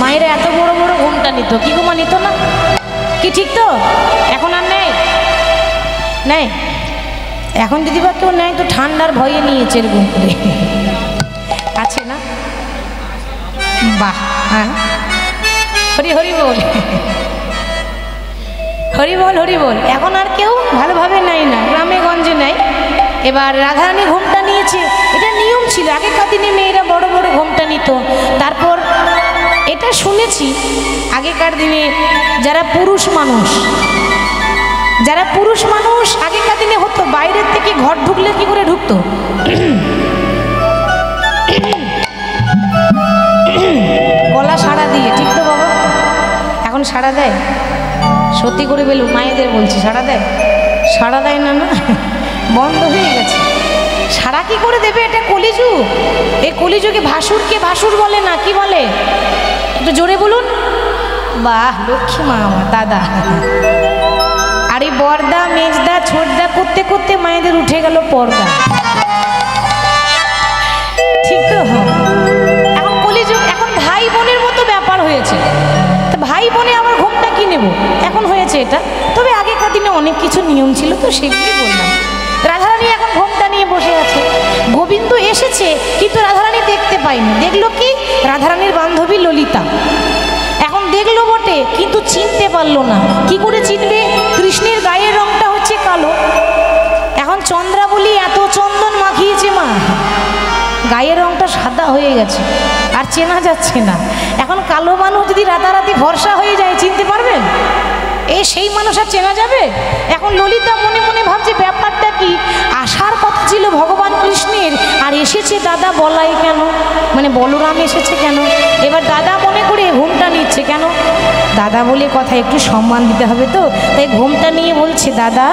মায়েরা এত বড় বড় ঘুমটা নিত, কি গো মা নিত না? কি ঠিক তো? এখন আর নেই, নেই। এখন যদি বা কেউ নেয় তো ঠান্ডার ভয়ে নিয়েছে এরকম করে, আছে না? বাহ, হ্যাঁ, হরি হরি বল, হরি বল, হরি বল। এখন আর কেউ ভালোভাবে নেয় না, গ্রামে গঞ্জে নেয়। এবার রাধারানী ঘোমটা নিয়েছে, এটা নিয়ম ছিল আগেকার দিনে, মেয়েরা বড় বড় ঘোমটা নিত। তারপর এটা শুনেছি আগেকার দিনে যারা পুরুষ মানুষ, যারা পুরুষ মানুষ আগেকার দিনে হতো, বাইরের থেকে ঘর ঢুকলে কি করে ঢুকতো? গলা সাড়া দিয়ে, ঠিক তো বাবা? এখন সাড়া দেয়? সত্যি করে বলুন, মায়েদের বলছি, সাড়া দেয়? সাড়া দেয় না, না বন্ধ হয়ে গেছে। সাড়া কি করে দেবে? এটা কলিযুগ। এই কলিযুগে ভাসুরকে ভাসুর বলে না, কি বলে? একটু জোরে বলুন। বাহ, লক্ষ্মী মা আমার দাদা। আর এই বর্দা মেজদা ছোটদা করতে করতে মায়েদের উঠে গেল পর্দা, ঠিক তো? এখন কলিযুগ, এখন ভাই বোনের মতো ব্যাপার হয়েছে। ভাই বোনে আমার ঘোমটা কি নেব, এখন হয়েছে এটা। তবে আগেকার দিনে অনেক কিছু নিয়ম ছিল, তো সেগুলি বললাম। রাধারানী এখন ঘোমটা নিয়ে বসে আছে। গোবিন্দ এসেছে কিন্তু রাধারানী দেখতে পাইনি। দেখলো কি? রাধারানীর বান্ধবী ললিতা। এখন দেখলো বটে কিন্তু চিনতে পারলো না। কি করে চিনবে? কৃষ্ণের গায়ের রংটা হচ্ছে কালো। এখন চন্দ্রাবলী এত চন্দন মাখিয়েছে মা, গায়ের রংটা সাদা হয়ে গেছে, আর চেনা যাচ্ছে না। এখন কালো মানুষ যদি রাতারাতি ভরসা হয়ে যায়, চিনতে পারবেন? সেই মানুষ আর চেনা যাবে? এখন ললিতা মনে মনে ভাবছে ব্যাপারটা কি, আসার কথা ছিল ভগবান কৃষ্ণের, আর এসেছে দাদা বলাই কেন, মানে বলরাম এসেছে কেন? এবার দাদা মনে করে ঘোমটা নিচ্ছে কেন? দাদা বলে কথা, একটু সম্মান দিতে হবে তো, তাই ঘোমটা নিয়ে বলছে, দাদা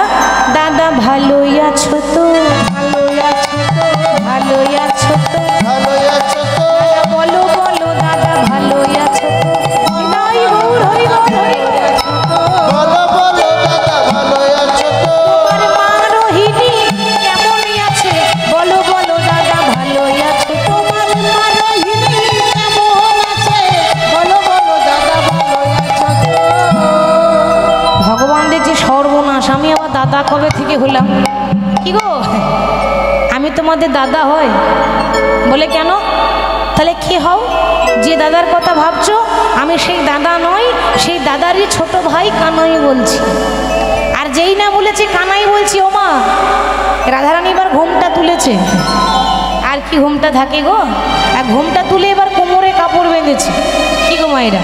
দাদা ভালোই আছো তো, ভালোই আছো তো, ভালোই আছো তো, ভালোই আছো তো, বলো বলো দাদা ভালোই আছো তো, আমি আবার দাদা কবে থেকে হলাম? কি গো, আমি তোমাদের দাদা হয়? বলে কেন? তাহলে কি হও? যে দাদার কথা ভাবছো আমি সেই দাদা নই, সেই দাদারই ছোট ভাই কানাই বলছি। আর যেই না বলেছে কানাই বলছি, ও মা রাধারানী এবার ঘোমটা তুলেছে। আর কি ঘোমটা থাকে গো? আর ঘোমটা তুলে এবার কোমরে কাপড় বেঁধেছে। কি গো মায়েরা,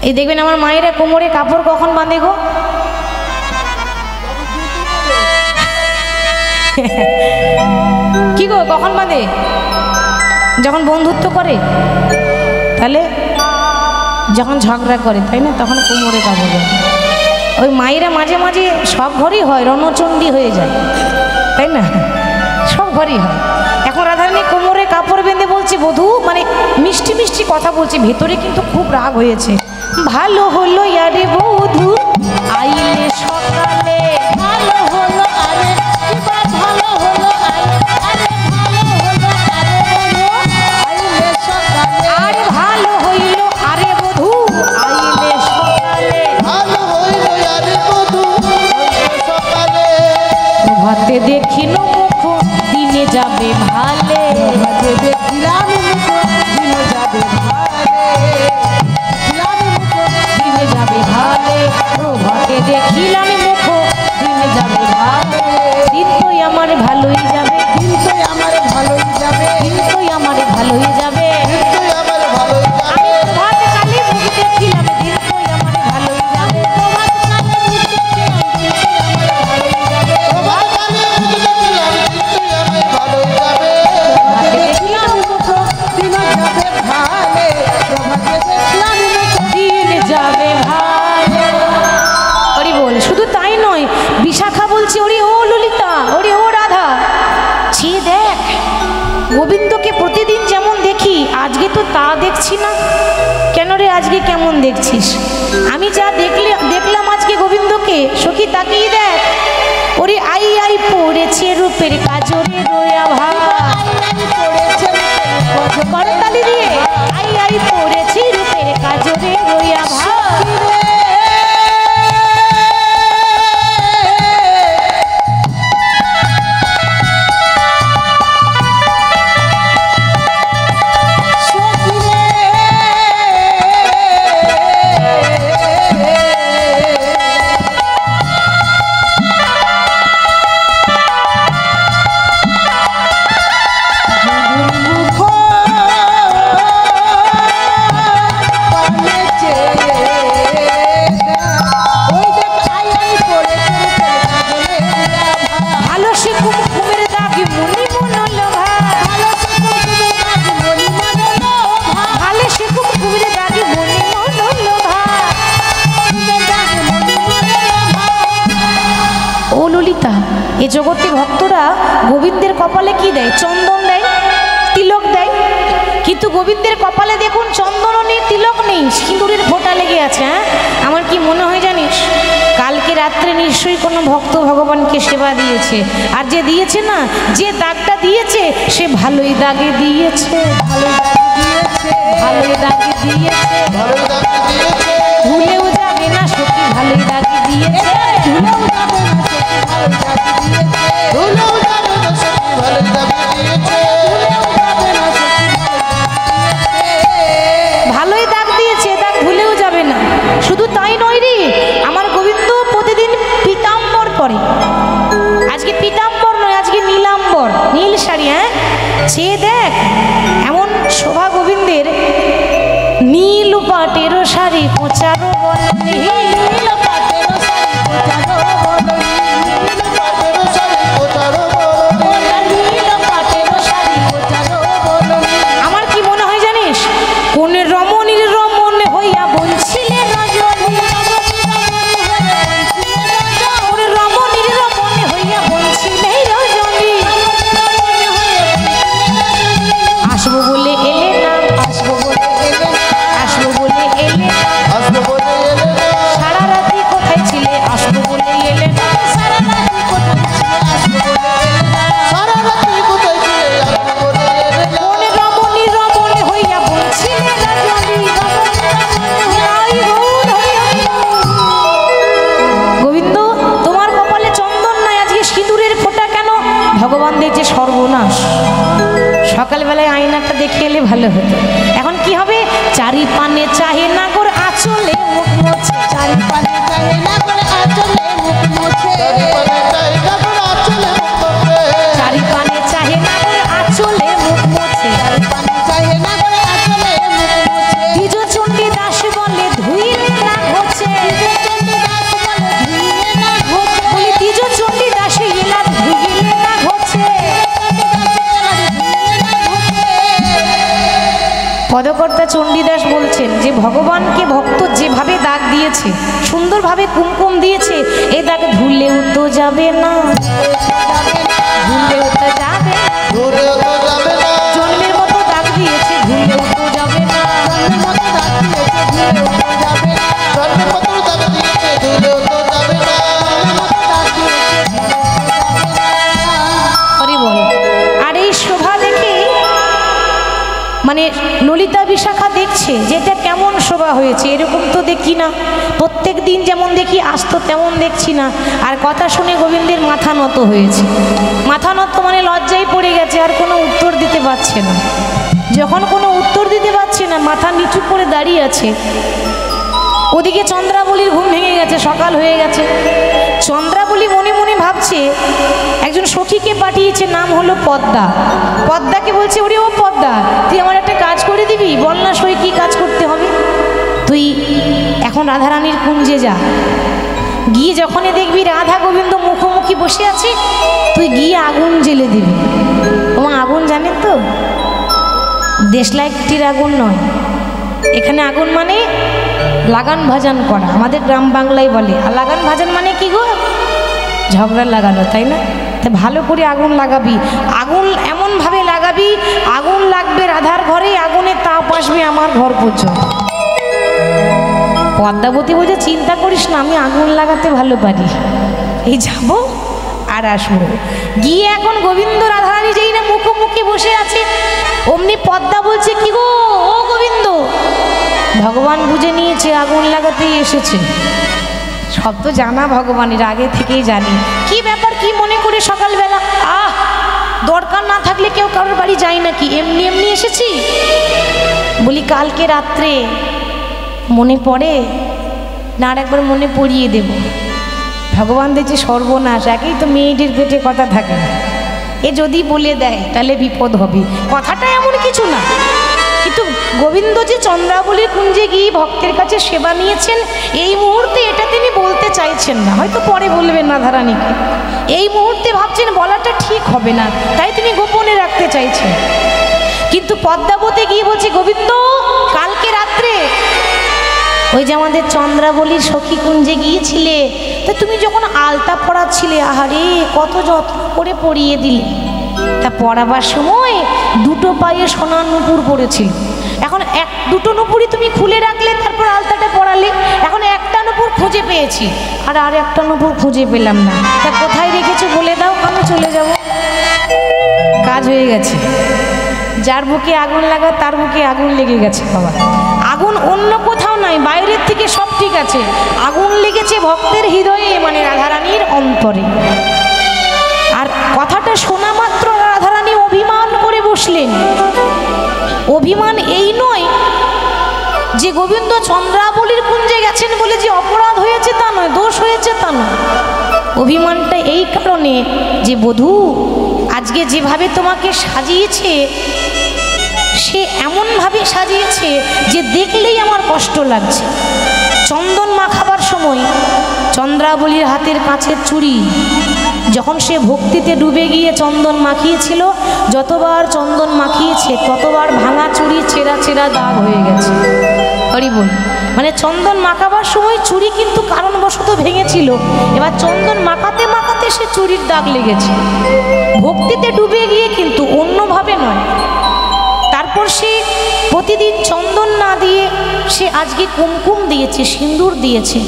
এই দেখবেন আমার মায়েরা কোমরে কাপড় কখন বাঁধে গো? কি গো, কখন বাঁধে? যখন বন্ধুত্ব করে, তাহলে যখন ঝগড়া করে, তাই না, তখন কোমরে কাপড় বাঁধে। ওই মায়েরা মাঝে মাঝে সব ঘরেই হয়, রণচণ্ডী হয়ে যায়, তাই না, সব ঘরেই হয়। এখন রাধারানী কোমরে কাপড় বেঁধে বলছে, বধূ, মানে মিষ্টি মিষ্টি কথা বলছে, ভেতরে কিন্তু খুব রাগ হয়েছে। ভালো হলো ইয়ারে বধূ আইলে সকালে, ভালো হলো আরে ভালো হলো আরে ভালো হলো আইলে সকালে, আরে ভালো হইল আরে বধূ আইলে সকালে, ভালো হইল আরে বধূ আইলে সকালে, প্রভাতে দেখিল মুখ দিনে যাবে ভালে, প্রভাতে দেখিলাম মুখ দিনে যাবে ভালে, দিনে যাবে ভালে, প্রভাতে দেখিলাম মুখ দিনে যাবে ভালে, দিন তো আমার ভালোই যাবে, দিন তো আমার ভালোই যাবে, দিন তো আমার ভালোই যাবে, দিন তো আমার ভালোই যাবে, আমি প্রভাত কালে মুখ দেখিলাম, দিন তো আমার ভালোই যাবে, প্রভাত কালে মুখ দেখিলাম, দিন তো আমার ভালোই যাবে, প্রভাত কালে মুখ দেখিলাম, দিন তো আমার ভালোই যাবে, প্রভাতে দেখিলাম মুখ দিনে যাবে ভালে, প্রভাতে দেখলাম মুখ দিনে যাবে ভালে। হরি বল। শুধু তাই নয়, বিশাখা বলছে, ওরে ও ললিতা, ওরে ও রাধা, ছি দেখ গোবিন্দকে প্রতিদিন যেমন দেখি আজকে তো তা দেখছি না। কেন রে, আজকে কেমন দেখছিস? আমি যা দেখলাম আজকে গোবিন্দকে, সখী তাকিয়ে দেখ, ওরে আই আই পড়েছে রূপের কাজরে রোয়া ভাই, করতালি দিয়ে আই আই পড়েছে এ জগতে ভক্তরা গোবিন্দের কপালে কি দেয়? চন্দন দেয়, তিলক দেয়। কিন্তু গোবিন্দের কপালে দেখুন চন্দনও নেই, তিলক নেই, সিঁদুরের ফোঁটা লেগে আছে। হ্যাঁ, আমার কি মনে হয় জানিস, কালকে রাত্রে নিশ্চয়ই কোনো ভক্ত ভগবানকে সেবা দিয়েছে। আর যে দিয়েছে না, যে দাগটা দিয়েছে সে ভালোই দাগে দিয়েছে, ভালোই দাগে দিয়েছে, ভুলেও যাবে না সখী ভালোই দাগে দিয়েছে, ভুলেও যাবে না সখী ভালোই দাগে দিয়েছে, ভালোই দাগ দিয়েছে, দাগ ভুলেও যাবে না। শুধু তাই নয় রে, আমার গোবিন্দ প্রতিদিন পীতাম্বর পরে। আজকে পীতাম্বর নয়, আজকে নীলাম্বর, নীল শাড়ি। হ্যাঁ, সে দেখ এমন শোভা গোবিন্দের, নীল পাটের শাড়ি কোচারো বলে, নীল পাটের শাড়ি কোচারো বলে, নীল পাটের শাড়ি কোচারো বলে, নীল পাটের শাড়ি কোচারো বলে। আমার কি মনে হয় জানিস, কোন রমণীর রমণ হইয়া বলছিলে রজনী, কোন রমণীর রমণ হইয়া বলছিলে রজনী, আসবো বলে এলে না, আসবো বলে এলে না, আসবো বলে এলে না, আসবো বলে এলে না, সারা রাতি কোথায় ছিলে, আসবো বলে এলে না, সারা রাতি কোথায় ছিলে, আসবো বলে এলে না, সারা রাতি কোথায় ছিলে, আসবো বলে এলে না, কোন রমণীর রমণ হইয়া বলছিলে রজনী, গোবিন্দ তোমার কপালে চন্দন নাই, আজকে সিঁদুরের ফোঁটা কেন? ভগবান দেখছে সর্বনাশ, সকালবেলায় আয়নাটা দেখে এলে ভালো হতো। এখন কি হবে? চারি পানে চাহে না গোর আঁচলে মুখ মোছে, চারি পানে চাহে না গোর আঁচলে মুখ মোছে, চারি পানে চাহে না গোর আঁচলে মুখ মোছে, চারি পানে চাহে না গোর আঁচলে মুখ মোছে, দ্বিজ চণ্ডী দাস বলে ধুইলে না ঘোছে, বলি দ্বিজ চণ্ডী দাস এলা ধুইলে না ঘোছে। পদকর্তা চণ্ডীদাস বলছেন যে ভগবানকে ভক্ত যেভাবে দাগ দিয়েছে, সুন্দরভাবে কুমকুম দিয়েছে, এই দাগ ধুলেও তো যাবে না, ধুলেও তো যাবে না, জন্মের মতো দাগ দিয়েছে, ধুলেও তো যাবে না, জন্মের মতো দাগ দিয়েছে, ধুলেও তো যাবে না, জন্মের মতো দাগ দিয়েছে, ধুলেও তো যাবে না, জন্মের মতো দাগ দিয়েছে, হরি বল। আর এই শোভা দেখে মানে ললিতা বিশাখা দেখছে যেটা কেমন শোভা হয়েছে, এরকম তো দেখি না, প্রত্যেক দিন যেমন দেখি আজ তো তেমন দেখছি না। আর কথা শুনে গোবিন্দের মাথা নত হয়েছে, মাথা নত মানে লজ্জায় পড়ে গেছে, আর কোনো উত্তর দিতে পারছে না। যখন কোনো উত্তর দিতে পারছে না, মাথা নিচু করে দাঁড়িয়ে আছে। ওদিকে চন্দ্রাবলীর ঘুম ভেঙে গেছে, সকাল হয়ে গেছে। চন্দ্রাবলী মনে মনে ভাবছে, একজন সখীকে পাঠিয়েছে, নাম হলো পদ্মা। পদ্মাকে বলছে, ওরে ও পদ্মা, তুই আমার একটা কাজ করে দিবি, বল না সই কি কাজ করতে হবে? তুই এখন রাধারানীর কুঞ্জে যা, গিয়ে যখনই দেখবি রাধা গোবিন্দ মুখোমুখি বসে আছে, তুই গিয়ে আগুন জ্বেলে দিবি। ওমা আগুন জানেন তো, দেশলাইটির আগুন নয়, এখানে আগুন মানে লাগান ভাজান করা, আমাদের গ্রাম বাংলায় বলে। আর লাগান ভাজান মানে কি গো? ঝগড়া লাগানো, তাই না? তা ভালো করে আগুন লাগাবি, আগুন এমনভাবে লাগাবি, আগুন লাগবে রাধার ঘরে, আগুনের তাপ আসবে আমার ঘর পর্যন্ত। পদ্মাবতী বলছে, চিন্তা করিস না, আমি আগুন লাগাতে ভালো পারি, এই যাব আর আসবো। গিয়ে এখন গোবিন্দ রাধারানী যেই না মুখোমুখি বসে আছে, অমনি পদ্মা বলছে, কি গো ও গোবিন্দ, ভগবান বুঝে নিয়েছে আগুন লাগাতেই এসেছে। সব তো জানা ভগবানের, আগে থেকেই জানি। কি ব্যাপার, কি মনে করে সকালবেলা? দরকার না থাকলে কেউ কারোর বাড়ি যায় নাকি, এমনি এমনি এসেছি? বলি কালকে রাত্রে মনে পড়ে না, আর একবার মনে পড়িয়ে দেব। ভগবান দেখছে সর্বনাশ, একেই তো মেয়েদের পেটে কথা থাকে না, এ যদি বলে দেয় তাহলে বিপদ হবে। কথাটা এমন কিছু না, কিন্তু গোবিন্দ যে চন্দ্রাবলীর কুঞ্জে গিয়ে ভক্তের কাছে সেবা নিয়েছেন, এই মুহূর্তে এটা তিনি বলতে চাইছেন না, হয়তো পরে বলবেন রাধারানীকে। এই মুহূর্তে ভাবছেন বলাটা ঠিক হবে না, তাই তিনি গোপনে রাখতে চাইছেন। কিন্তু পদ্মাবতী গিয়ে বলছে, গোবিন্দ কালকে রাত্রে ওই যে আমাদের চন্দ্রাবলীর সখী কুঞ্জে গিয়েছিলে, তা তুমি যখন আলতা পরাচ্ছিলে, আহারে কত যত্ন করে পরিয়ে দিলে। তা পরাবার সময় দুটো পায়ে সোনার নুপুর পড়েছিল। এখন দুটো নুপুরই তুমি খুলে রাখলে, তারপর আলতাটা পরালে। এখন একটা নুপুর খুঁজে পেয়েছি, আর একটা নুপুর খুঁজে পেলাম না। তা কোথায় রেখেছো বলে দাও, আমি চলে যাব। কাজ হয়ে গেছে। যার বুকে আগুন লাগা তার বুকে আগুন লেগে গেছে বাবা। আগুন অন্য কোথাও নাই, বাইরের থেকে সব ঠিক আছে, আগুন লেগেছে ভক্তের হৃদয়ে, মানে রাধারানীর অন্তরে। আর কথাটা শোনা মাত্র রাধারানী অভিমান করে বসলেন। অভিমান এই নয় যে গোবিন্দ চন্দ্রাবলীর কুঞ্জে গেছেন বলে যে অপরাধ হয়েছে তা নয়, দোষ হয়েছে তা নয়। অভিমানটা এই কারণে যে বধূ আজকে যেভাবে তোমাকে সাজিয়েছে, সে এমনভাবে সাজিয়েছে যে দেখলেই আমার কষ্ট লাগছে। চন্দন মাখাবার সময় চন্দ্রাবলীর হাতের কাছের চুড়ি, যখন সে ভক্তিতে ডুবে গিয়ে চন্দন মাখিয়েছিল, যতবার চন্দন মাখিয়েছে ততবার ভাঙা চুড়ি ছেঁড়া ছেঁড়া দাগ হয়ে গেছে। হরি বল। মানে চন্দন মাখাবার সময় চুড়ি কিন্তু কারণবশত ভেঙেছিল, এবার চন্দন মাখাতে মাখাতে সে চুড়ির দাগ লেগেছে। ভক্তিতে ডুবে গিয়ে, কিন্তু অন্যভাবে নয়। তারপর সে প্রতিদিন চন্দন না দিয়ে সে আজকে কুমকুম দিয়েছে, সিঁদুর দিয়েছে।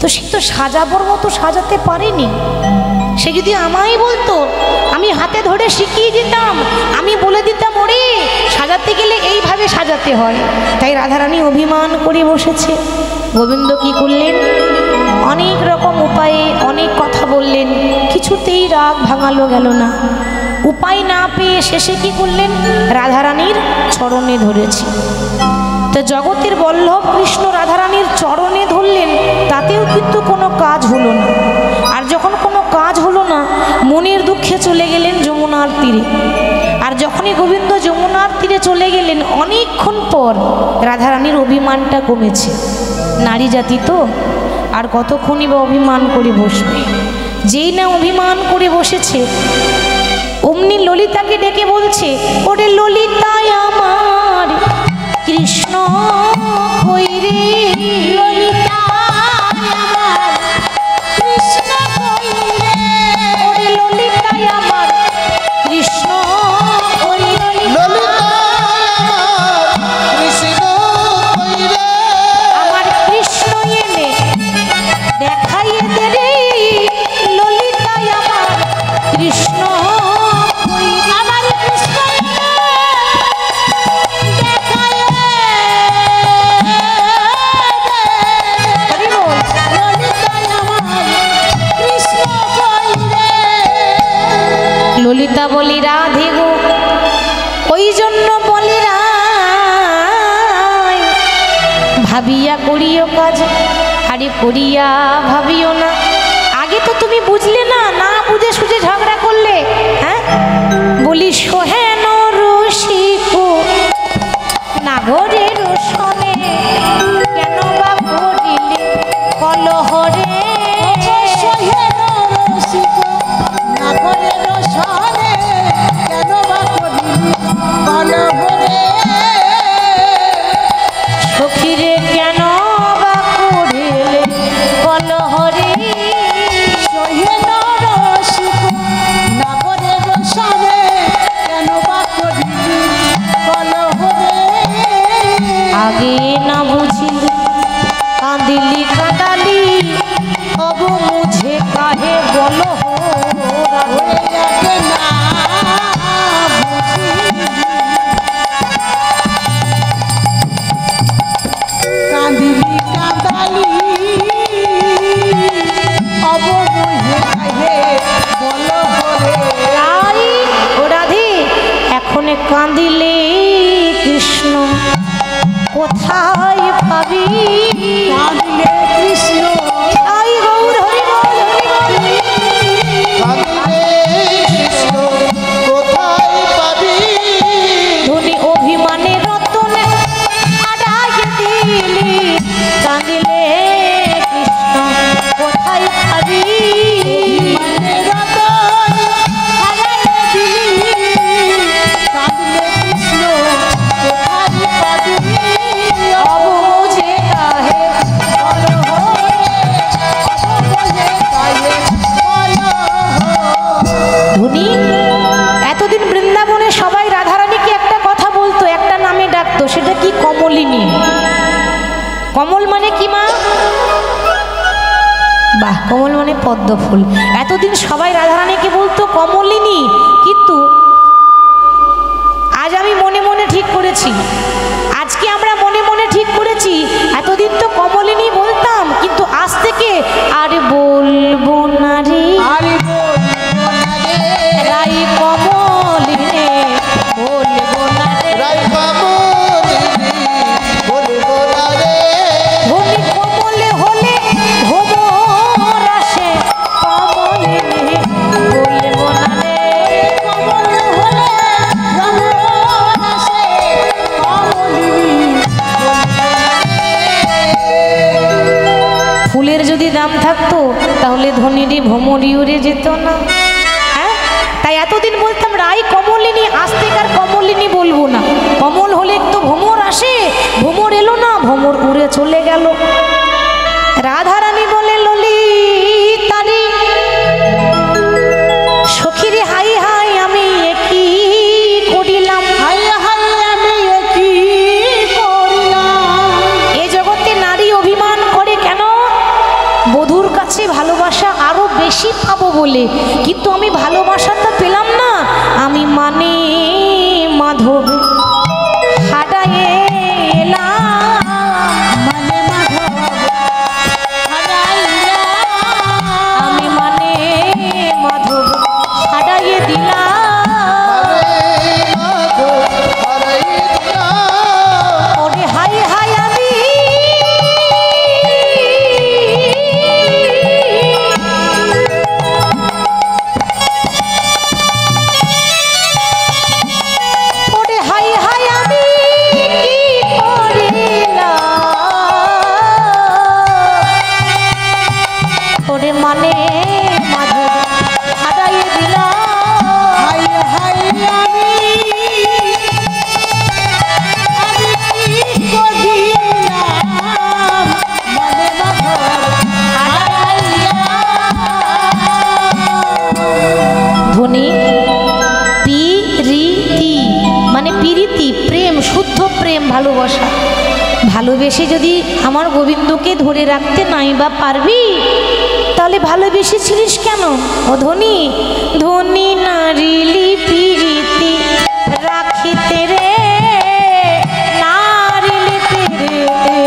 তো সে তো সাজাবার মতো সাজাতে পারেনি। সে যদি আমায় বলতো, আমি হাতে ধরে শিখিয়ে দিতাম, আমি বলে দিতাম ওরে সাজাতে গেলে এইভাবে সাজাতে হয়। তাই রাধারানী অভিমান করে বসেছে। গোবিন্দ কি করলেন? অনেক রকম উপায়ে অনেক কথা বললেন, কিছুতেই রাগ ভাঙালো গেল না। উপায় না পেয়ে শেষে কি করলেন? রাধারানীর চরণে ধরেছে। তো জগতের বল্লভ কৃষ্ণ রাধারানীর চরণে ধরলেন, তাতেও কিন্তু কোনো কাজ হলো না। আর যখন কোনো কাজ হলো না, মনের দুঃখে চলে গেলেন যমুনার তীরে। আর যখনই গোবিন্দ যমুনার তীরে চলে গেলেন, অনেকক্ষণ পর রাধারানীর অভিমানটা কমেছে। নারী জাতি তো আর কতক্ষণই বা অভিমান করে বসবে। যেই না অভিমান করে বসেছে, অমনি ললিতাকে ডেকে বলছে, ওরে ললিতায় আমার কৃষ্ণ কই রে, ললিতায় আমার কৃষ্ণ কই রে, ওরে ললিতায় আমার কৃষ্ণ কই রে, আমার কৃষ্ণ এনে দেখাইয়ে দে রে, ললিতায় আমার কৃষ্ণ ললিতা বলি রাধে গো, ওই জন্য বলি রায়, ভাবিয়া করিও কাজ, আরে করিয়া ভাবিও না। আগে তো তুমি বুঝলে না, না বুঝে সুঝে ঝগড়া করলে। হ্যাঁ বলি সোহেন রসিক নাগরের রোশনে, কেন বা করিলে কলহরে, সোহেন রসিক নাগরের রোশনে, কেন বা করিলে কলহরে, সখীরে কেন বা করিলে কলহরে, সোহেন রসিক নাগরের রোশনে, কেন বা করিলে কলহরে, আগে না বুঝিলে কাঁদিলি কাঁদালি, তবু মুঝে কাহে বলো, কাঁদিলে কৃষ্ণ কোথায় পাবি, কাঁদিলে কৃষ্ণ আই গৌর হরি বল, কাঁদিলে কৃষ্ণ কোথায় পাবি, ধনী অভিমানে রতন আড়াইয়ে দিলি, কাঁদিলে কৃষ্ণ কোথায় পাবি, কমলিনী। কমল মানে কি মা? বাহ, কমল মানে পদ্ম ফুল। এতদিন সবাই রাধারানীকে বলতো কমলিনী, কিন্তু আজ আমি মনে মনে ঠিক করেছি, আজকে আমরা মনে মনে ঠিক করেছি, এতদিন তো কমলিনী বলতাম, কিন্তু আজ থেকে আর বলবো না রে রাই কমলিনী, বলবো না রে রাই কমলিনী, বলবো না রে। ধনী কমলে হলে ভোমর আসে কমলিনী, বলবো না রে কমল হলে ভোমর আসে কমলিনী। ফুলের যদি দাম থাকতো তাহলে ধনীরই ভ্রমরই উড়ে যেত না। হ্যাঁ, তাই এতদিন বলতাম রাই কমলিনী, আজ থেকে আর কমলিনী বলবো না। কমল হলে তো ভ্রমর আসে, ভ্রমর এলো না, ভ্রমর উড়ে চলে গেল। রাধারানী বলে ললিতারি সখীরে হাই হাই আমি কি করিলাম, হাই হাই আমি কি করিলাম। এ জগতে নারী অভিমান করে কেন? বধূর কাছে ভালোবাসা আরো বেশি পাবো বলে, কিন্তু আমি ভালোবাসাটা পেলাম না। আমি মানে মাধব হারায়ে এলাম, মানে মাধব হারাইলাম, আমি মানে মাধব হারাইয়ে দিলাম, ওরে হাই হাই আমি মানে মাধব হারাইয়ে দিলাম, হাই হাই আমি করিলাম, মানে মাধব হারাইলাম। ধ্বনি পিরিতি মানে পিরিতি, প্রেম, শুদ্ধ প্রেম, ভালোবাসা। ভালোবেসে যদি আমার গোবিন্দকে ধরে রাখতে নাই বা পারবি, তাহলে ভালোবেসেছিলিস কেন? ও ধনী, ধনী নারিলি পিরিতি রাখিতে রে, নারিলি পিরিতি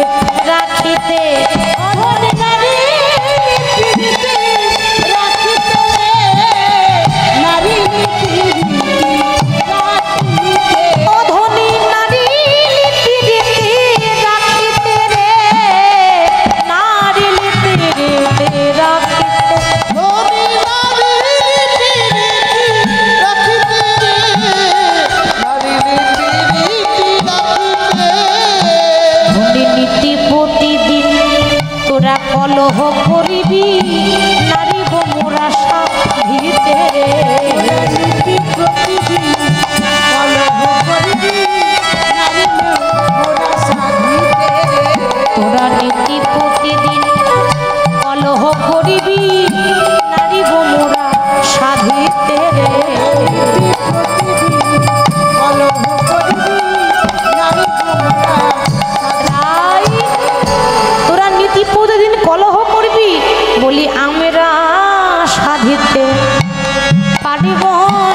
রাখিতে, ধনী নারিলি পিরিতি রাখিতে রে, নারিলি পিরিতি রাখিতে, ও ধনী নারিলি পিরিতি রাখিতে রে, নারিলি পিরিতি রাখিতে। প্রতিদিন তোরা কলহ করিবি, নারী মোরা সাধিতে রে, প্রতিদিন কলহ করিবি, নারী মোরা সাধিতে রে, তোরা নীতি প্রতিদিন কলহ করিবি, নারী মোরা সাধিতে রে, প্রতিদিন কলহ করিবি, নারী মোরা। তোরা নীতি প্রতিদিন কলহ করবি, বলি আমরা সাধিতে পারিব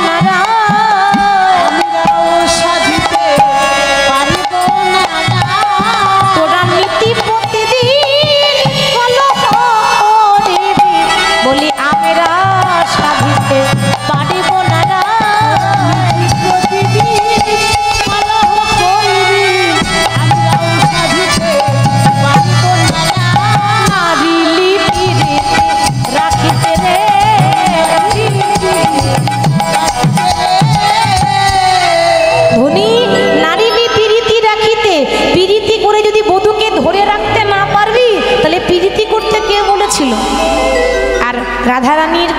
না, আমরাও সাধিতে পারিব না। তোরা নীতি প্রতিদিন কলহ করবি, বলি আমরা সাধিতে পারিব না, প্রতিদিন কলহ করবি, আমরাও সাধিতে পারিব না, নারিলি পিরিতি রাখিতে রে, ধনী নারিলি পিরিতি রাখিতে। পিরিতি করে যদি বধূকে ধরে রাখতে না পারবি, তাহলে পিরিতি করতে কে বলেছিল? আর রাধারানীর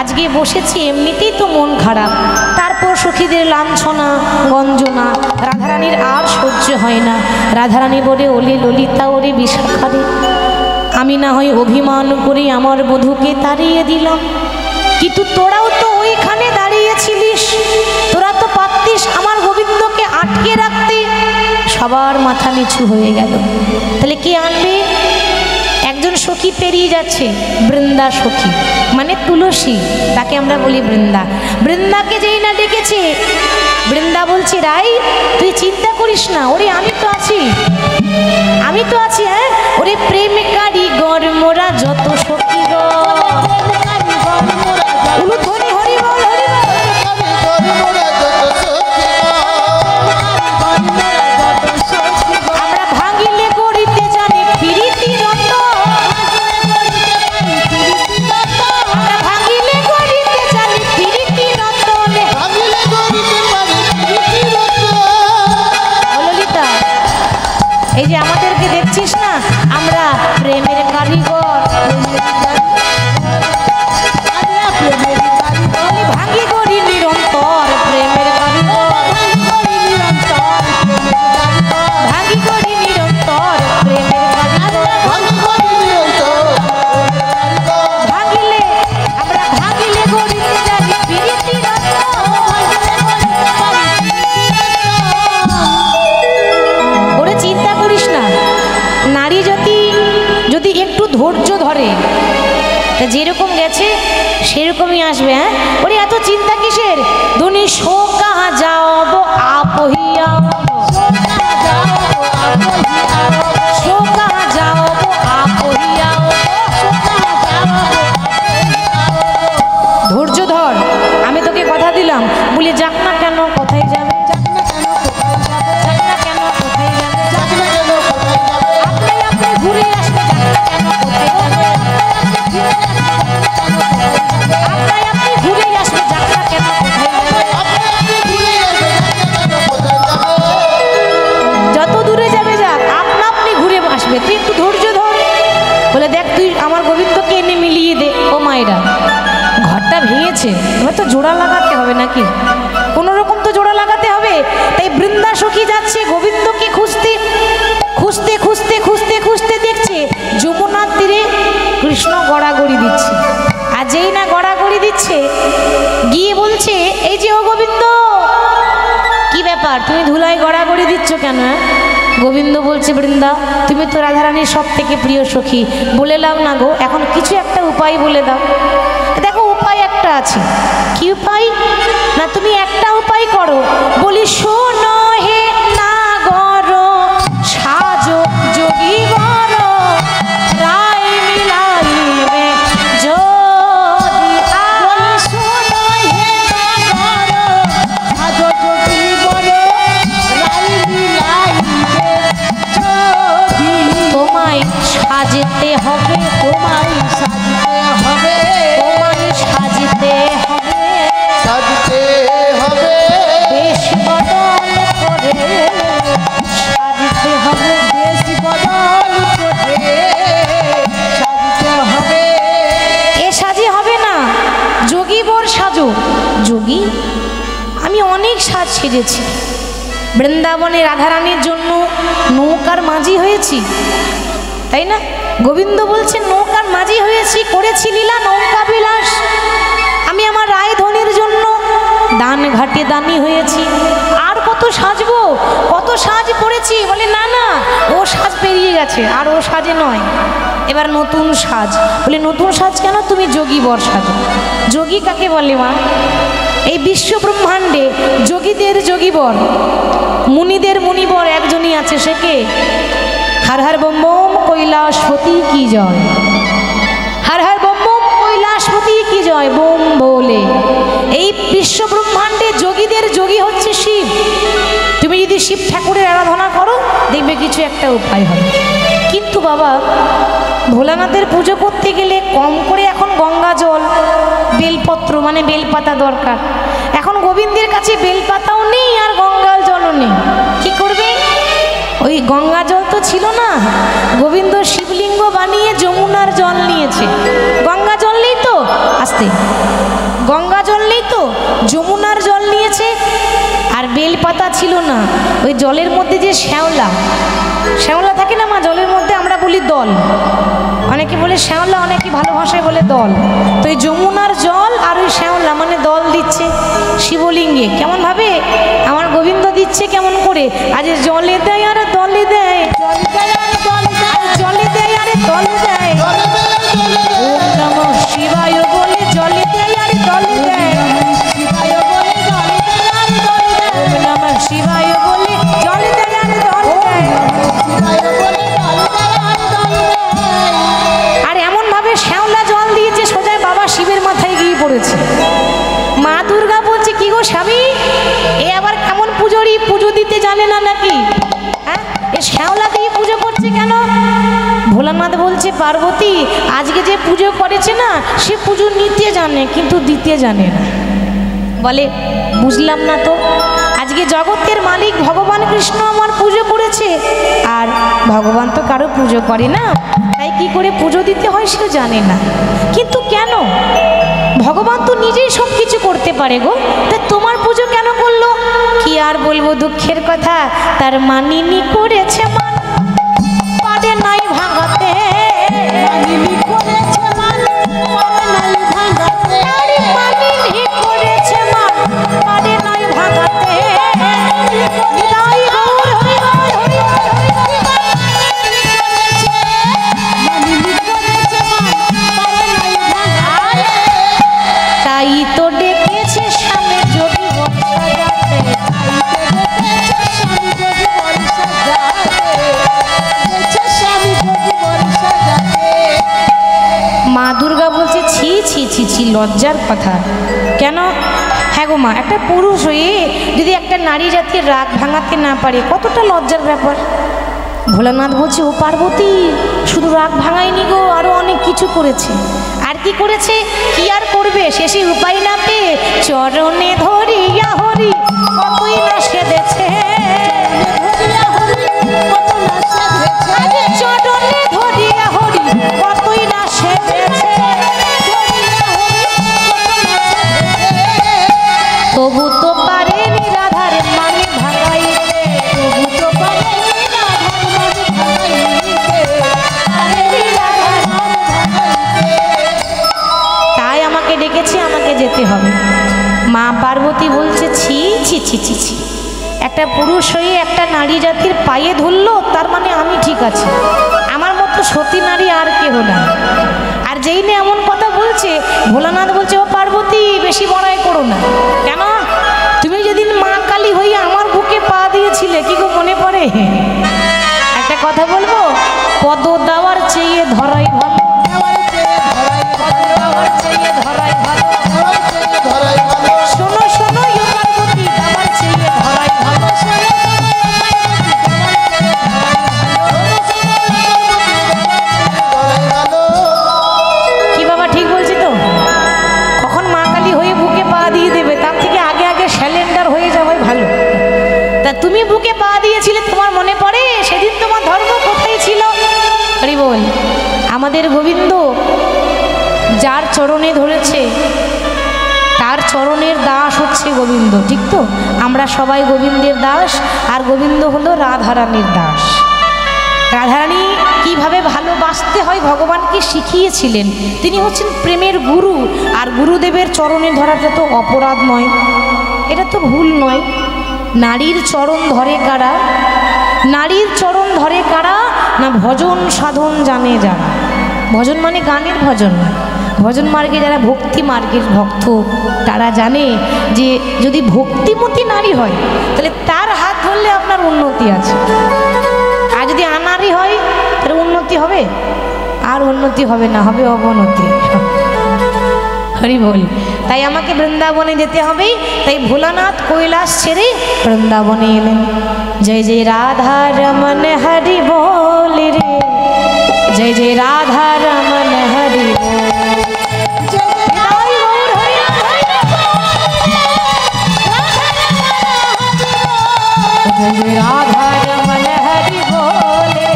আজকে বসেছি এমনিতেই তো মন খারাপ, তারপর সখীদের লাঞ্ছনা গঞ্জনা রাধারানীর আর সহ্য হয় না। রাধারানী বলে, ওলে ললিতা ওরে বিশাখারে, আমি না হয় অভিমান করে আমার বধূকে তাড়িয়ে দিলাম, কিন্তু তোরাও তো ওইখানে দাঁড়িয়েছিলিস, তোরা তো পারতিস আমার গোবিন্দকে আটকে রাখতে। সবার মাথা নিচু হয়ে গেল। তাহলে কে আনবে? একজন সখী পেরিয়ে যাচ্ছে, বৃন্দা সখী মানে তুলসী, তাকে আমরা বলি বৃন্দা। বৃন্দাকে যেই না ডেকেছে, বৃন্দা বলছে রাই তুই চিন্তা করিস না, ওরে আমি তো আছি, আমি তো আছি। হ্যাঁ ওরে প্রেমিকারি গর মোরা যত সখী গো, উলুধ্বনি হরি বল হরি বল। আমরা ভাঙিলে গড়িতে জানি ফিরিতি রত, আমরা ভাঙিলে গড়িতে জানি ফিরিতি রত। ললিতা এই যে আমাদেরকে দেখছিস না, আমরা প্রেমের কারিগর, ভাঙি গড়ি নিরন্তর প্রেমের কারিগর, ভাঙি গড়ি নিরন্তর প্রেমের কারিগর। ভাঙিলে আমরা ভাঙিলে গড়িতে জানি ফিরিতি রত। ওরে চিন্তা করিস না, নারী জাতি যদি একটু ধৈর্য ধরে, তা যেরকম গেছে সেরকমই আসবে। হ্যাঁ ওরে এত চিন্তা কিসের? দুনি শো কাহা যাওব আপহিয়া, শো কাহা যাওব আপহিয়া। ধৈর্য ধর, আমি তোকে কথা দিলাম, বলি যাক না কেন কোথায় যাবে, যাক না কেন কোথায় যাবে, আপনি আপনি ঘুরে আসবে, যাক না কেন কোথায় যাবে, আপনি আপনি ঘুরে আসবে, যাক না কেন কোথায় যাবে। যত দূরে যাবে যাক, আপনা আপনি ঘুরে আসবে, তুই একটু ধৈর্য ধর। বলে দেখ তুই আমার গোবিন্দকে এনে মিলিয়ে দে। ও মায়েরা, ঘরটা ভেঙেছে, এবার তো জোড়া লাগাতে হবে নাকি, কোনো রকম তো জোড়া লাগাতে হবে। তাই বৃন্দা সখী যাচ্ছে গোবিন্দকে খুঁজতে, খুঁজতে খুঁজতে খুঁজতে খুঁজতে দেখছে যমুনার তীরে কৃষ্ণ গড়াগড়ি দিচ্ছে। আর যেই না গড়াগড়ি দিচ্ছে, গিয়ে বলছে এই যে ও গোবিন্দ, কি ব্যাপার তুমি ধুলায় গড়াগড়ি দিচ্ছ কেন? গোবিন্দ বলছে বৃন্দা তুমি তো রাধারানীর সব থেকে প্রিয় সখী, বলেলাম না গো, এখন কিছু একটা উপায় বলে দাও। দেখো উপায় একটা আছে। কি উপায়? না তুমি একটা উপায় করো। বলি শোনো হে নাগর সাজো যোগী বর, রায় মিলাইবে যদি আ। শোনো হে নাগর সাজো যোগী বর, রায় মিলাইবে যদি। তোমায় সাজতে হবে, তোমায় সাজতে হবে, তোমায় সাজতে হবে, সাজতে হবে, বেশ বদল করে সাজতে হবে, বেশ বদল করে সাজতে হবে। এ সাজে হবে না, যোগী বর সাজো। যোগী? আমি অনেক সাজ সেজেছি, বৃন্দাবনে রাধারানীর জন্য নৌকার মাঝি হয়েছি, তাই না? গোবিন্দ বলছেন নৌকার মাঝি হয়েছি, করেছি লীলা নৌকা বিলাস। আমি আমার রায়ধনির জন্য দান ঘাটে দানি হয়েছি, আর কত সাজবো, কত সাজ করেছি। বলে না না, ও সাজ পেরিয়ে গেছে, আর ও সাজে নয়, এবার নতুন সাজ। বলে নতুন সাজ কেন? তুমি যোগী বর সাজো। যোগী কাকে বলে মা? এই বিশ্ব ব্রহ্মাণ্ডে যোগীদের যোগীবর, মুনিদের মুনিবর একজনই আছে, সে কে? हर हर बम बम কৈলাসপতি की जय, हर हर बम बम কৈলাসপতি की जय बोम बोले। এই বিশ্ব ব্রহ্মাণ্ডে যোগীদের যোগী হচ্ছে শিব। তুমি যদি শিব ঠাকুরের আরাধনা করো দেখবে কিছু একটা উপায় হবে। কিন্তু বাবা ভোলানাথের পুজো করতে গেলে কম করে এখন গঙ্গা জল, বেলপত্র মানে বেলপাতা দরকার। এখন গোবিন্দের কাছে বেলপাতাও নেই আর গঙ্গা জলও নেই, কি করবে? ওই গঙ্গা জল তো ছিল না, গোবিন্দ শিবলিঙ্গ বানিয়ে যমুনার জল নিয়েছে। গঙ্গা জল নেই তো, আস্তে, গঙ্গা জল নেই তো যমুনার জল নিয়েছে। আর বেলপাতা ছিল না, ওই জলের মধ্যে যে শ্যাওলা, শ্যাওলা থাকে না মা জলের মধ্যে, আমরা বলি দল, অনেকে বলে শ্যাওলা, অনেকে ভালো ভাষায় বলে দল। তো এই যমুনার জল আর ওই শ্যাওলা মানে দল দিচ্ছে শিবলিঙ্গে। কেমন ভাবে আমার গোবিন্দ দিচ্ছে কেমন করে, আজ জলে দেয় আর দলে দেয়, জলে দেয় আর দলে দেয়, ওম নমঃ শিবায় বলে জলে দেয় আর দলে দেয়, ওম নমঃ শিবায় বলে জলে দেয় আর দলে দেয়। আর এমন ভাবে শ্যাওলা জল দিয়েছে সোজা বাবা শিবের মাথায় গিয়ে পড়েছে। মা দুর্গা বলছে কি গো স্বামী, এ আবার কেমন পুজোরি, পুজো দিতে জানে না নাকি? হ্যাঁ, এ শ্যাওলা দিয়ে পুজো করছে কেন? ভোলানাথ বলছে পার্বতী আজকে যে পুজো করেছে না, সে পুজো নিতে জানে কিন্তু দিতে জানে না। বলে বুঝলাম না তো, আজকে জগতের মালিক ভগবান কৃষ্ণ আমার পুজো করেছে, আর ভগবান তো কারো পুজো করে না, তাই কি করে পুজো দিতে হয় সে জানে না। কিন্তু কেন? ভগবান তো নিজেই সব কিছু করতে পারে গো, তা তোমার পুজো কেন করলো? কি আর বলবো দুঃখের কথা, তার মানিনি করেছে মান, পারে নাই ভাঙাতে, মানিনি করেছে মান, পারে নাই ভাঙাতে, আরে মানিনি করেছে মান, পারে নাই ভাঙাতে, হৃদয় গৌর হরি হরি হরি হরি, মানিনি করেছে মান, পারে নাই ভাঙাতে, তাই তো ডেকেছে স্বামী যোগী বর্ষা যাতে, মা দুর্গা বলছে ছি ছি ছি ছি, লজ্জার কথা। কেন? হ্যাঁ গো মা, একটা পুরুষ হয়ে যদি একটা নারী জাতির রাগ ভাঙাতে না পারে, কতটা লজ্জার ব্যাপার। ভোলানাথ বলছে ও পার্বতী শুধু রাগ ভাঙায়নি গো, আরো অনেক কিছু করেছে। আর কি করেছে? কি আর করবে, শেষে উপায় না পেয়ে চরণে ধরিয়া হরি কতই না সেধেছে, চরণে ধরিয়া হরি কতই না সেধেছে, তবু তো পারেনি রাধার মানে ভাঙাইতে, তবু তো পারেনি রাধার মানে ভাঙাইতে, তাই আমাকে ডেকেছে, আমাকে যেতে হবে। মা পার্বতী বলছে ছি ছি ছি ছি ছি, একটা পুরুষ হয়ে একটা নারী জাতির পায়ে ধরলো, তার মানে আমি ঠিক আছি, আমার মতো সতী নারী আর কেহ না। আর যেই নিয়ে এমন কথা বলছে, ভোলানাথ বলছে ও পার্বতী বেশি বড়াই করো না। কেন? তুমি যেদিন মা কালী হয়ে আমার বুকে পা দিয়েছিলে, কি গো মনে পড়ে? একটা কথা বলবো, পদ দেওয়ার চেয়ে ধরাই ভালো, পদ দেওয়ার চেয়ে ধরাই ভালো, শোনো শোনো ইয়ে পার্বতী, দেওয়ার চেয়ে ধরাই ভালো, কি বাবা ঠিক বলছি তো? কখন মা কালী হয়ে বুকে পা দিয়ে দেবে, তার থেকে আগে আগে স্যালেন্ডার হয়ে যাওয়াই ভালো। তা তুমি বুকে পা দিয়েছিলে, তোমার মনে পড়ে সেদিন তোমার ধর্ম কোথায় ছিল? হরি বল। আমাদের গোবিন্দ যার চরণে ধরেছে তার চরণের দাস হচ্ছে গোবিন্দ, ঠিক তো? আমরা সবাই গোবিন্দের দাস, আর গোবিন্দ হলো রাধারানীর দাস। রাধারানী কিভাবে ভালোবাসতে হয় ভগবানকে শিখিয়েছিলেন, তিনি হচ্ছেন প্রেমের গুরু। আর গুরুদেবের চরণে ধরাটা তো অপরাধ নয়, এটা তো ভুল নয়। নারীর চরণ ধরে কারা? নারীর চরণ ধরে কারা? না ভজন সাধন জানে যারা। ভজন মানে গানের ভজন নয়, ভজন মার্গে যারা ভক্তি মার্গের ভক্ত, তারা জানে যে যদি ভক্তিমতী নারী হয় তাহলে তার হাত ধরলে আপনার উন্নতি আছে, আর যদি আনারি হয় তাহলে উন্নতি হবে? আর উন্নতি হবে না, হবে অবনতি। হরি বল। তাই আমাকে বৃন্দাবনে যেতে হবে, তাই ভোলানাথ কৈলাস ছেড়ে বৃন্দাবনে এলেন। জয় জয় রাধা রমন হরি বল রে, জয় জয় রাধা রমন হরি বল, जय राधा रमन हरि बोले,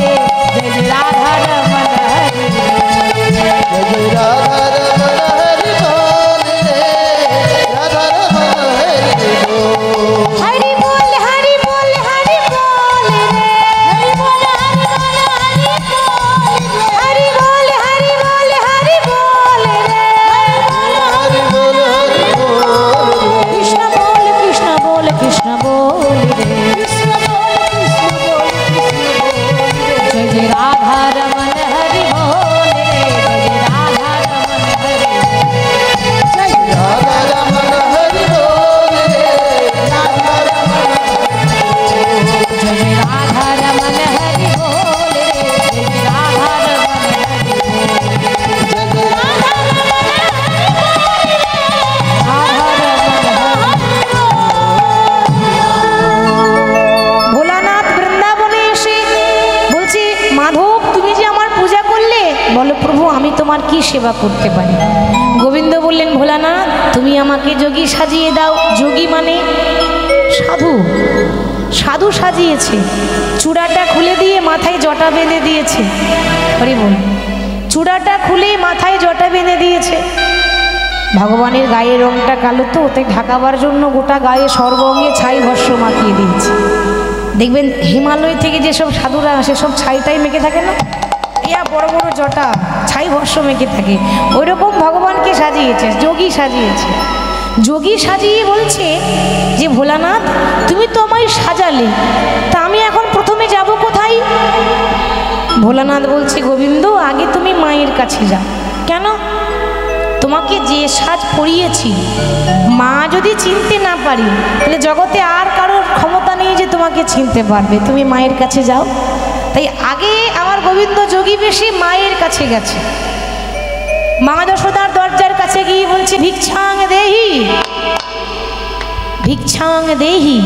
जय राधा रमन हरि बोले, जय राधा रमन हरि बोल रे, राधा रमन हरि बोल, हरि बोल हरि बोल हरि बोल रे, हरि बोल हरि बोल हरि बोल, हरि बोल हरि जय राधा रमन हरि बोल रे जय राधा रमन हरि जय राधा रमन हरि बोल रे राधा रमन जय राधा रमन हरि बोल रे जय राधा रमन हरि ভোলানাথ বৃন্দাবনে এসে বলছে মাধব তুমি যে আমার পূজা করলে বলো প্রভু আমি তোমার কি সেবা করতে পারি। গোবিন্দ বললেন ভোলানাথ তুমি আমাকে যোগী সাজিয়ে দাও। যোগী মানে সাধু, সাধু সাজিয়েছে, চূড়াটা খুলে দিয়ে মাথায় জটা বেঁধে দিয়েছে। হরি বল, চূড়াটা খুলে মাথায় জটা বেঁধে দিয়েছে। ভগবানের গায়ের রংটা কালো তো তাই ঢাকাবার জন্য গোটা গায়ে সর্বঙ্গে ছাই ভস্য মাখিয়ে দিয়েছে। দেখবেন হিমালয় থেকে যেসব সাধুরা আসে সব ছাইটাই মেখে থাকে না, ইয়া বড় বড় জটা ছাই ভস্য মেখে থাকে, ওই রকম ভগবানকে সাজিয়েছে, যোগী সাজিয়েছে। যোগী সাজিয়ে বলছে যে ভোলানাথ তুমি তো আমায় সাজালে, তা আমি এখন প্রথমে যাব কোথায়? ভোলানাথ বলছে গোবিন্দ আগে তুমি মায়ের কাছে যাও। কেন? তোমাকে যে সাজ পরিয়েছি মা যদি চিনতে না পারি তাহলে জগতে আর কারোর ক্ষমতা নেই যে তোমাকে চিনতে পারবে, তুমি মায়ের কাছে যাও। তাই আগে আমার গোবিন্দ যোগী বেশি মায়ের কাছে গেছে। মা যশোদার দরজার কাছে গিয়ে বলছে ভিক্ষাং দেহি ভিক্ষাং দেহি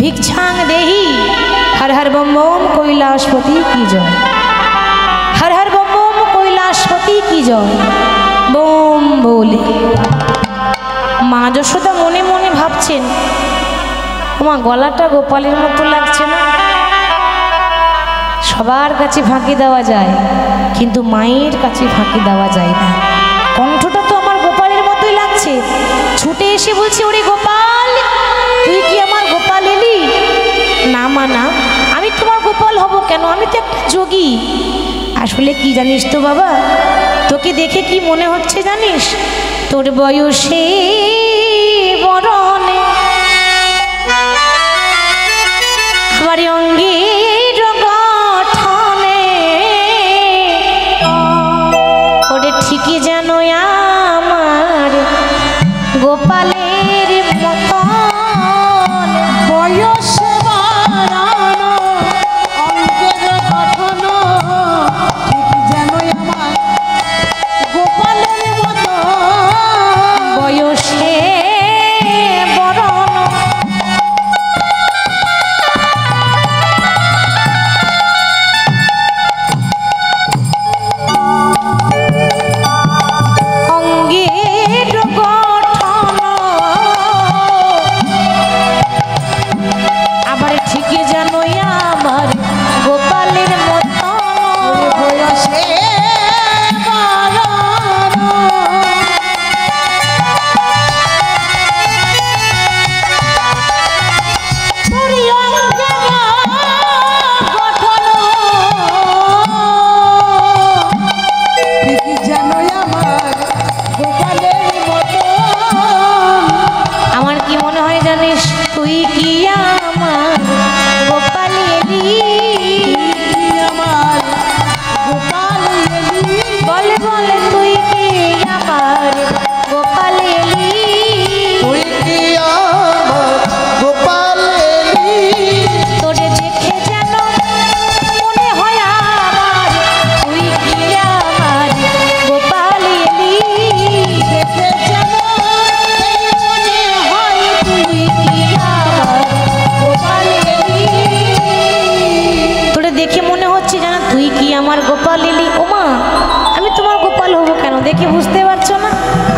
ভিক্ষাং দেহি হর হর বম বম কৈলাসপতি কি জয়, হর হর বম বম কৈলাসপতি কি জয় বোম বলে। মা যশোদা মনে মনে ভাবছেন আমার গলাটা গোপালের মতো লাগছে না। সবার কাছে ফাঁকি দেওয়া যায় কিন্তু মায়ের কাছে ফাঁকি দেওয়া যায় না। কণ্ঠটা তো আমার গোপালের মতোই লাগছে। ছুটে এসে বলছে ওরে গোপাল তুই কি আমার গোপাল এলি? না মা না, আমি তোমার গোপাল হব কেন, আমি তো একটা যোগী। আসলে কি জানিস তো বাবা, তোকে দেখে কি মনে হচ্ছে জানিস, তোর বয়সে বরণে আমার অঙ্গের গঠনে ওরে ঠিকই যেন আমার গোপালের মতন। বয়সে বাড়ানো অঙ্গের গঠন ঠিক যেন আমার গোপালের মতো। বয়সে বরণ অঙ্গের গঠন আবার ঠিকই যেন আমার গোপালের মতো। বয়সে বাড়ানো তোরই অঙ্গের গঠন ঠিক যেন আমার গোপালের মতো। আমার কি মনে হয় জানিস, তুই কি আমার গোপাল এলি? আমার গোপাল এলি বলে বলে তুই কি আমার গোপাল এলি? তুই কি আমার গোপাল এলি? তোরে দেখে যেন মনে হয় আমার তুই কি আমার গোপাল এলি? দেখে যেন এই মনে হয় তুই কি আমার গোপাল এলি? তোরে দেখে মনে হচ্ছে যেন তুই কি আমার গোপাল এলি। ওমা আমি তোমার গোপাল হব কেন, দেখে বুঝতে পারছো না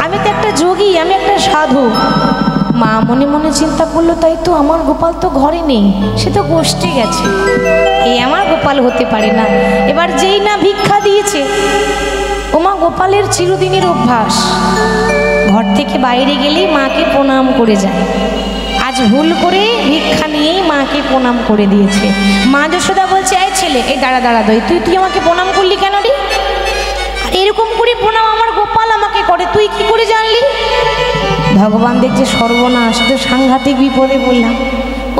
আমি তো একটা যোগী, আমি একটা সাধু। মা মনে মনে চিন্তা করলো তাই তো আমার গোপাল তো ঘরে নেই, সে তো গোষ্ঠী গেছে, এই আমার গোপাল হতে পারে না। এবার যেই না ভিক্ষা দিয়েছে, ওমা গোপালের চিরদিনের অভ্যাস ঘর থেকে বাইরে গেলেই মাকে প্রণাম করে যায়। আজ ভুল করে ভিক্ষা নিয়েই মাকে প্রণাম করে দিয়েছে। মা যশোদা বলছে এই ছেলে এই দাঁড়া দাঁড়া দই, তুই তুই আমাকে প্রণাম করলি কেন রে? আর এরকম করে প্রণাম আমার গোপাল আমাকে করে, তুই কি করে জানলি? ভগবান দেখছে সর্বনাশ, তো সাংঘাতিক বিপদে বললাম।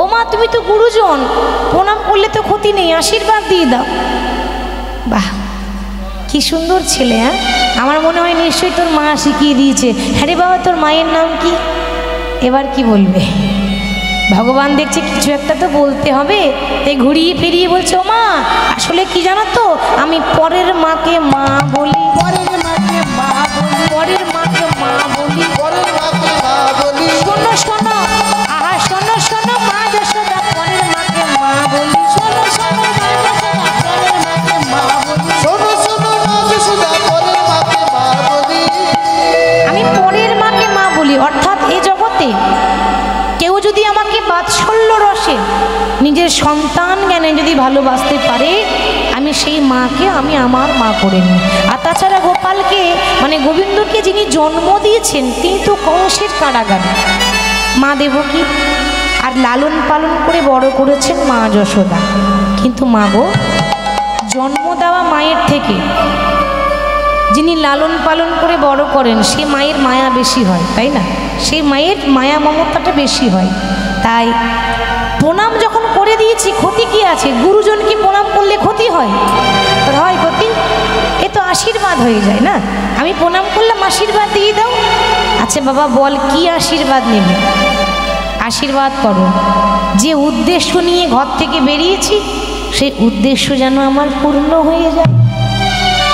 ও মা তুমি তো গুরুজন, প্রণাম করলে তো ক্ষতি নেই, আশীর্বাদ দিয়ে দাও। বাহ, কি সুন্দর ছেলে। হ্যাঁ, আমার মনে হয় নিশ্চয়ই তোর মা শিখিয়ে দিয়েছে। হ্যাঁ রে বাবা, তোর মায়ের নাম কি? এবার কি বলবে? ভগবান দেখছে কিছু একটা তো বলতে হবে, তাই ঘুরিয়ে ফিরিয়ে বলছে, ও মা আসলে কি জানো তো, আমি পরের মাকে মা বলি, পরের মাকে মা বলি, পরের মাকে মা বলি। পরের মাকে মা বলি। শোনো শোনো, আহা শোনো শোনো মা যশোদা, পরের মাকে মা বলি। শোনো শোনো মা যশোদা, পরের মাকে মা বলি। শোনো শোনো মা যশোদা, পরের মাকে মা বলি। আমি পরের মাকে মা বলি, অর্থাৎ এ জগতে কেউ যদি আমাকে বাৎসল্য রসে নিজের সন্তান জ্ঞানে যদি ভালোবাসতে পারে, আমি সেই মাকে আমি আমার মা করে নিই। আর তাছাড়া গোপালকে মানে গোবিন্দকে যিনি জন্ম দিয়েছেন তিনি তো কংসের কারাগারে, মা দেবকী, আর লালন পালন করে বড় করেছেন মা যশোদা। কিন্তু মা গো, জন্ম দেওয়া মায়ের থেকে যিনি লালন পালন করে বড় করেন সে মায়ের মায়া বেশি হয়, তাই না? সেই মায়ের মায়া মমতাটা বেশি হয়। তাই প্রণাম যখন করে দিয়েছি, ক্ষতি কি আছে? গুরুজনকে প্রণাম করলে ক্ষতি হয়? হয় ক্ষতি? এ তো আশীর্বাদ হয়ে যায় না। আমি প্রণাম করলাম, আশীর্বাদ দিয়ে দাও। আচ্ছা বাবা বল, কি আশীর্বাদ নেবে? আশীর্বাদ করো যে উদ্দেশ্য নিয়ে ঘর থেকে বেরিয়েছি সেই উদ্দেশ্য যেন আমার পূর্ণ হয়ে যায়।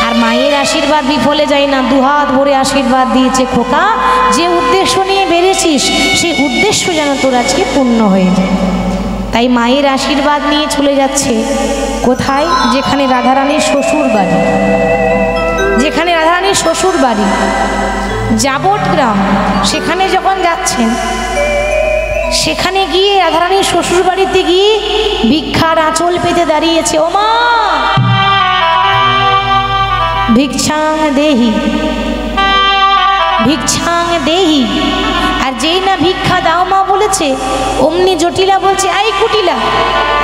আর মায়ের আশীর্বাদ বিফলে যায় না, দুহাত ভরে আশীর্বাদ দিয়েছে, খোকা যে উদ্দেশ্য নিয়ে বেরিয়েছিস সেই উদ্দেশ্য যেন তোর আজকে পূর্ণ হয়ে যায়। তাই মায়ের আশীর্বাদ নিয়ে চলে যাচ্ছে কোথায়? যেখানে রাধারানীর শ্বশুর বাড়ি, যেখানে রাধারানীর শ্বশুর বাড়ি যাবট গ্রাম, সেখানে যখন যাচ্ছেন, সেখানে গিয়ে রাধারানীর শ্বশুর বাড়িতে গিয়ে ভিক্ষার আঁচল পেতে দাঁড়িয়েছে। ও মা ভিক্ষাং দেহি, ভিক্ষাং দেহি। আর যেই না ভিক্ষা দাও মা বলেছে, অমনি জটিলা বলছে, আই কুটিলা,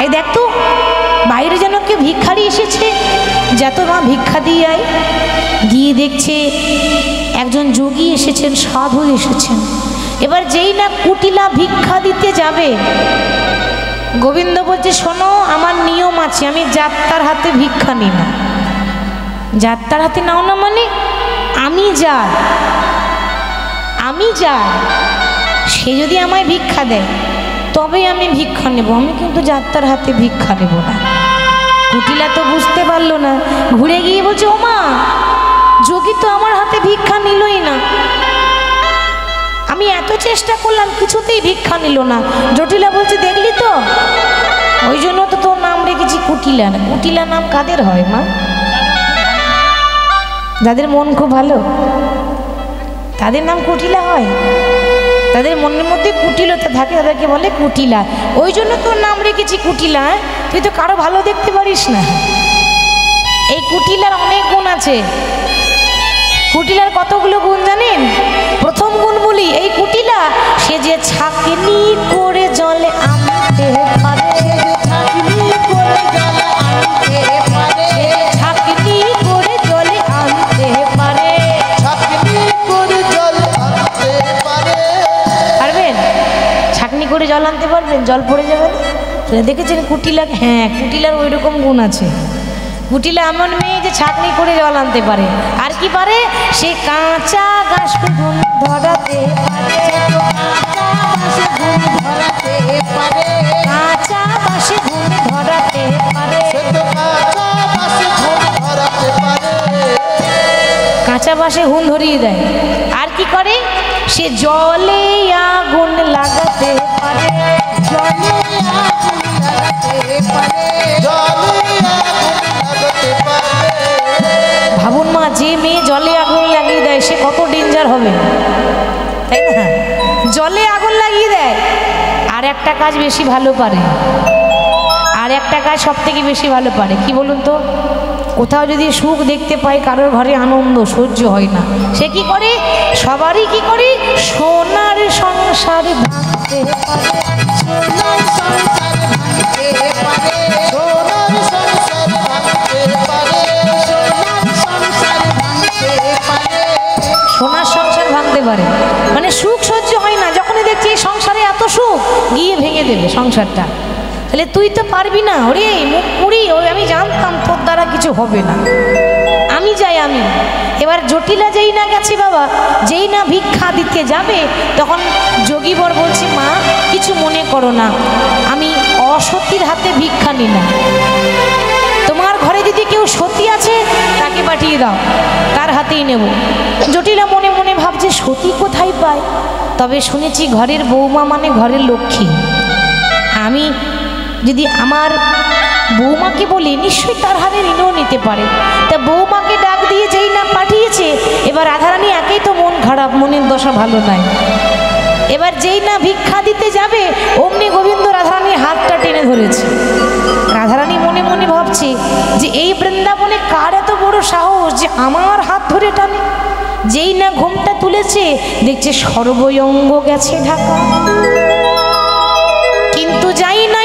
এই দেখ তো বাইরে যেন কেউ ভিক্ষারি এসেছে, যা তো মা ভিক্ষা দিয়ে আয়। গিয়ে দেখছে একজন যোগী এসেছেন, সাধু এসেছেন। এবার যেই না কুটিলা ভিক্ষা দিতে যাবে, গোবিন্দ বলছে, শোনো আমার নিয়ম আছে, আমি যাত্রার হাতে ভিক্ষা নিই না। যাত্রার হাতে নাও না মানে আমি যাই, আমি যাই, সে যদি আমায় ভিক্ষা দেয় তবে আমি ভিক্ষা নেব, আমি কিন্তু যাত্রার হাতে ভিক্ষা নেব না। কুটিলা তো বুঝতে পারলো না, ঘুরে গিয়ে বলছে, ও মা যোগী তো আমার হাতে ভিক্ষা নিলই না, আমি এত চেষ্টা করলাম কিছুতেই ভিক্ষা নিল না। জটিলা বলছে, দেখলি তো, ওই জন্য তো তোর নাম রেখেছি কুটিলা। না, কুটিলা নাম কাদের হয় মা? যাদের মন খুব ভালো তাদের নাম কুটিলা হয়। তাদের মনের মধ্যে কুটিলতা থাকে, তাদেরকে বলে কুটিলা। ওই জন্য তোর নাম রেখেছি কুটিলা। তুই তো কারো ভালো দেখতে পারিস না। এই কুটিলার অনেক গুণ আছে। কুটিলার কতগুলো গুণ জানেন? প্রথম গুণ বলি, এই কুটিলা সে যে ছাঁকনি করে জলে আনতে পারে, ছাঁকনি করে জল আনতে পারে, ছাঁকনি করে জলে আনতে পারে। ছাঁকনি করে জল আনতে পারে। পারবেন? ছাঁকনি করে জল আনতে পারবেন? জল পড়ে যাবে না? দেখেছেন কুটিলা? হ্যাঁ, কুটিলার ওই রকম গুণ আছে। কুটিলা এমন মেয়ে যে ছাঁকনি করে জল আনতে পারে। আর কি পারে? সে কাঁচা ঘাস গুণ ধরাতে পারে, বাঁশে ঘুম ধরাতে পারে, কাঁচা বাসে গুণ ধরাতে পারে। সে তো কাঁচা বাঁশে ঘুম ধরাতে পারে। কাঁচা বাসে হুন ধরিয়ে দেয়। আর কি করে? সে জলে আগুন লাগাতে পারে, জলে আগুন লাগাতে পারে, জলে আগুন লাগাতে পারে। ভাবুন মা, যে মেয়ে জলে আগুন লাগিয়ে দেয় সে কত ডেঞ্জার হবে, তাই না? জলে আগুন লাগিয়ে দেয়। আর একটা কাজ বেশি ভালো পারে, আর একটা কাজ সব থেকে বেশি ভালো পারে। কি বলুন তো? কোথাও যদি সুখ দেখতে পায়, কারোর ঘরে আনন্দ সহ্য হয় না, সে কি করে? সবারই কি করে? সোনার সংসার ভাঙতে পারে, সোনার সংসার ভাঙতে পারে, সোনার সংসার ভাঙতে পারে। সোনার সংসার ভাঙতে পারে, সোনার সংসার ভাঙতে পারে। মানে সুখ সহ্য হয় না, যখনই দেখছি এই সংসারে এত সুখ, গিয়ে ভেঙে দেবে সংসারটা। তাহলে তুই তো পারবি না, ওরে মুখ পুরি, ওই আমি জানতাম তোর দ্বারা কিছু হবে না, আমি যাই আমি। এবার জটিলা যেই না গেছে বাবা, যেই না ভিক্ষা দিতে যাবে, তখন যোগীবর বলছে, মা কিছু মনে করো না, আমি অসতীর হাতে ভিক্ষা নি না, তোমার ঘরে যদি কেউ সতী আছে তাকে পাঠিয়ে দাও, তার হাতেই নেব। জটিলা মনে মনে ভাবছে সতী কোথায় পায়, তবে শুনেছি ঘরের বৌমা মানে ঘরের লক্ষ্মী, আমি যদি আমার বৌমাকে বলি নিশ্চয়ই তার হাতে ঋণও নিতে পারে। তা বৌমাকে ডাক দিয়ে যেই না পাঠিয়েছে, এবার রাধারানী একেই তো মন খারাপ, মনের দশা ভালো নাই। এবার যেই না ভিক্ষা দিতে যাবে, অমনি গোবিন্দ রাধারানীর হাতটা টেনে ধরেছে। রাধারানী মনে মনে ভাবছে যে এই বৃন্দাবনে কার এত বড় সাহস যে আমার হাত ধরে টানে। যেই না ঘুমটা তুলেছে, দেখছে সর্বঙ্গ গেছে ঢাকা, কিন্তু যাই না